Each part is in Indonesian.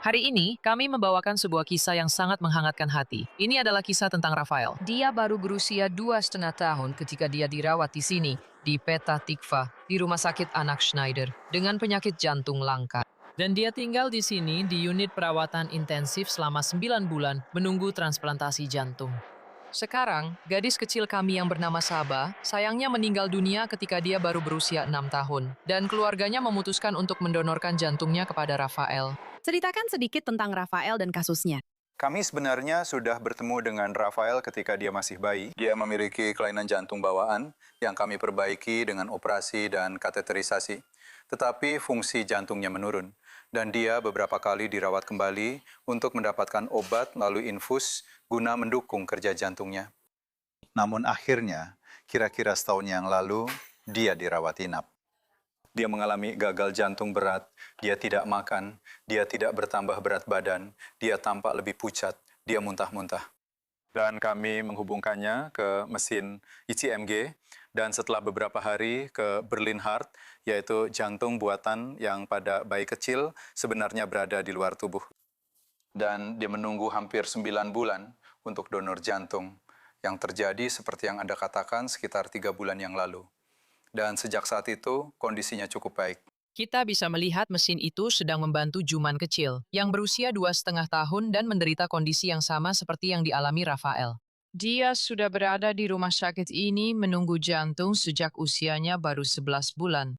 Hari ini, kami membawakan sebuah kisah yang sangat menghangatkan hati. Ini adalah kisah tentang Rafael. Dia baru berusia 2,5 tahun ketika dia dirawat di sini, di Petah Tikva, di rumah sakit anak Schneider, dengan penyakit jantung langka. Dan dia tinggal di sini di unit perawatan intensif selama 9 bulan, menunggu transplantasi jantung. Sekarang, gadis kecil kami yang bernama Saba, sayangnya meninggal dunia ketika dia baru berusia 6 tahun, dan keluarganya memutuskan untuk mendonorkan jantungnya kepada Rafael. Ceritakan sedikit tentang Rafael dan kasusnya. Kami sebenarnya sudah bertemu dengan Rafael ketika dia masih bayi. Dia memiliki kelainan jantung bawaan yang kami perbaiki dengan operasi dan kateterisasi. Tetapi fungsi jantungnya menurun. Dan dia beberapa kali dirawat kembali untuk mendapatkan obat melalui infus guna mendukung kerja jantungnya. Namun akhirnya, kira-kira setahun yang lalu, dia dirawat inap. Dia mengalami gagal jantung berat, dia tidak makan, dia tidak bertambah berat badan, dia tampak lebih pucat, dia muntah-muntah. Dan kami menghubungkannya ke mesin ICMG, dan setelah beberapa hari ke Berlin Heart, yaitu jantung buatan yang pada bayi kecil sebenarnya berada di luar tubuh. Dan dia menunggu hampir 9 bulan untuk donor jantung, yang terjadi seperti yang Anda katakan sekitar 3 bulan yang lalu. Dan sejak saat itu, kondisinya cukup baik. Kita bisa melihat mesin itu sedang membantu Juman kecil, yang berusia 2,5 tahun dan menderita kondisi yang sama seperti yang dialami Rafael. Dia sudah berada di rumah sakit ini menunggu jantung sejak usianya baru 11 bulan.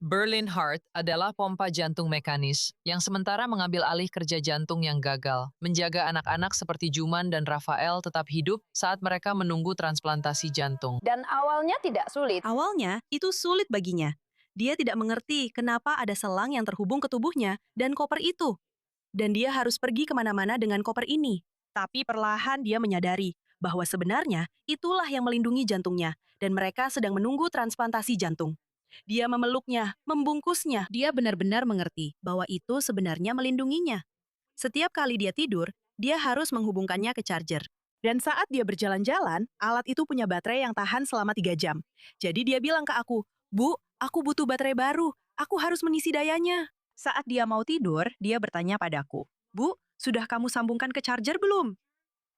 Berlin Heart adalah pompa jantung mekanis yang sementara mengambil alih kerja jantung yang gagal, menjaga anak-anak seperti Juman dan Rafael tetap hidup saat mereka menunggu transplantasi jantung. Dan awalnya tidak sulit. Awalnya, itu sulit baginya. Dia tidak mengerti kenapa ada selang yang terhubung ke tubuhnya dan koper itu. Dan dia harus pergi kemana-mana dengan koper ini. Tapi perlahan dia menyadari bahwa sebenarnya itulah yang melindungi jantungnya dan mereka sedang menunggu transplantasi jantung. Dia memeluknya, membungkusnya. Dia benar-benar mengerti bahwa itu sebenarnya melindunginya. Setiap kali dia tidur, dia harus menghubungkannya ke charger. Dan saat dia berjalan-jalan, alat itu punya baterai yang tahan selama 3 jam. Jadi dia bilang ke aku, "Bu, aku butuh baterai baru. Aku harus mengisi dayanya." Saat dia mau tidur, dia bertanya padaku, "Bu, sudah kamu sambungkan ke charger belum?"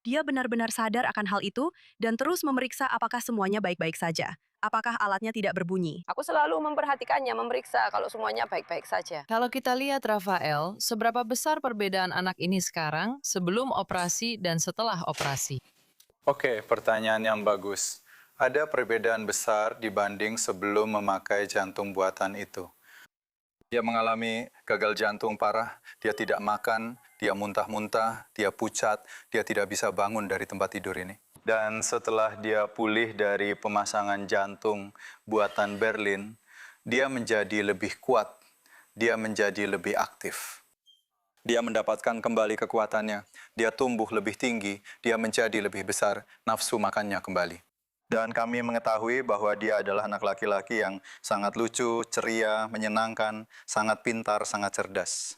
Dia benar-benar sadar akan hal itu dan terus memeriksa apakah semuanya baik-baik saja. Apakah alatnya tidak berbunyi. Aku selalu memperhatikannya, memeriksa kalau semuanya baik-baik saja. Kalau kita lihat Rafael, seberapa besar perbedaan anak ini sekarang, sebelum operasi dan setelah operasi? Oke, pertanyaan yang bagus. Ada perbedaan besar dibanding sebelum memakai jantung buatan itu. Dia mengalami gagal jantung parah, dia tidak makan, dia muntah-muntah, dia pucat, dia tidak bisa bangun dari tempat tidur ini. Dan setelah dia pulih dari pemasangan jantung buatan Berlin, dia menjadi lebih kuat, dia menjadi lebih aktif. Dia mendapatkan kembali kekuatannya, dia tumbuh lebih tinggi, dia menjadi lebih besar, nafsu makannya kembali. Dan kami mengetahui bahwa dia adalah anak laki-laki yang sangat lucu, ceria, menyenangkan, sangat pintar, sangat cerdas.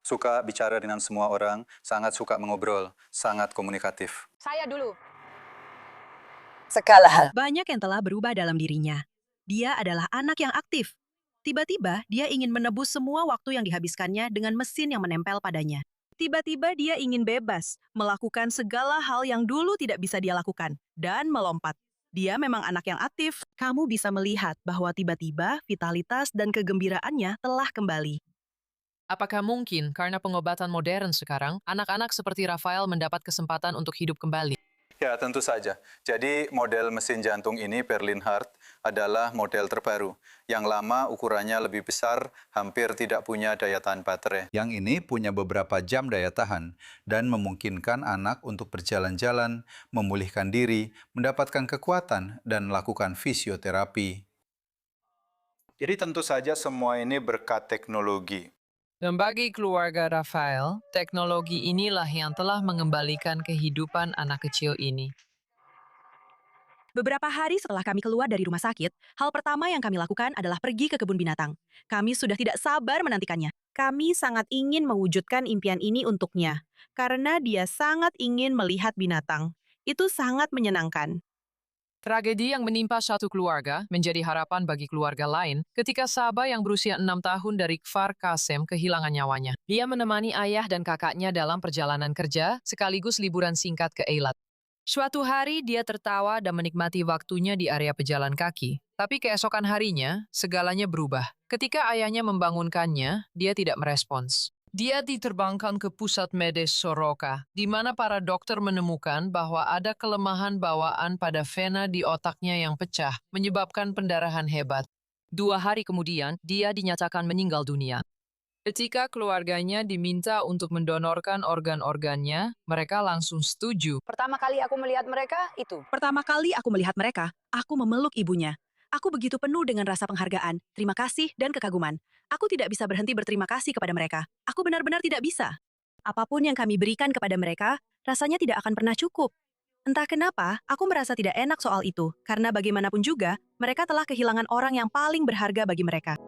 Suka bicara dengan semua orang, sangat suka mengobrol, sangat komunikatif. Saya dulu. Segala hal. Banyak yang telah berubah dalam dirinya. Dia adalah anak yang aktif. Tiba-tiba, dia ingin menebus semua waktu yang dihabiskannya dengan mesin yang menempel padanya. Tiba-tiba dia ingin bebas, melakukan segala hal yang dulu tidak bisa dia lakukan, dan melompat. Dia memang anak yang aktif. Kamu bisa melihat bahwa tiba-tiba vitalitas dan kegembiraannya telah kembali. Apakah mungkin karena pengobatan modern sekarang, anak-anak seperti Rafael mendapat kesempatan untuk hidup kembali? Ya, tentu saja. Jadi model mesin jantung ini, Berlin Heart, adalah model terbaru. Yang lama ukurannya lebih besar, hampir tidak punya daya tahan baterai. Yang ini punya beberapa jam daya tahan dan memungkinkan anak untuk berjalan-jalan, memulihkan diri, mendapatkan kekuatan, dan melakukan fisioterapi. Jadi tentu saja semua ini berkat teknologi. Dan bagi keluarga Rafael, teknologi inilah yang telah mengembalikan kehidupan anak kecil ini. Beberapa hari setelah kami keluar dari rumah sakit, hal pertama yang kami lakukan adalah pergi ke kebun binatang. Kami sudah tidak sabar menantikannya. Kami sangat ingin mewujudkan impian ini untuknya, karena dia sangat ingin melihat binatang. Itu sangat menyenangkan. Tragedi yang menimpa satu keluarga menjadi harapan bagi keluarga lain ketika Saba yang berusia 6 tahun dari Kfar Kasem kehilangan nyawanya. Dia menemani ayah dan kakaknya dalam perjalanan kerja sekaligus liburan singkat ke Eilat. Suatu hari dia tertawa dan menikmati waktunya di area pejalan kaki. Tapi keesokan harinya, segalanya berubah. Ketika ayahnya membangunkannya, dia tidak merespons. Dia diterbangkan ke pusat medis Soroka, di mana para dokter menemukan bahwa ada kelemahan bawaan pada vena di otaknya yang pecah, menyebabkan pendarahan hebat. 2 hari kemudian, dia dinyatakan meninggal dunia. Ketika keluarganya diminta untuk mendonorkan organ-organnya, mereka langsung setuju. Pertama kali aku melihat mereka itu. Pertama kali aku melihat mereka, aku memeluk ibunya. Aku begitu penuh dengan rasa penghargaan, terima kasih, dan kekaguman. Aku tidak bisa berhenti berterima kasih kepada mereka. Aku benar-benar tidak bisa. Apapun yang kami berikan kepada mereka, rasanya tidak akan pernah cukup. Entah kenapa, aku merasa tidak enak soal itu, karena bagaimanapun juga, mereka telah kehilangan orang yang paling berharga bagi mereka.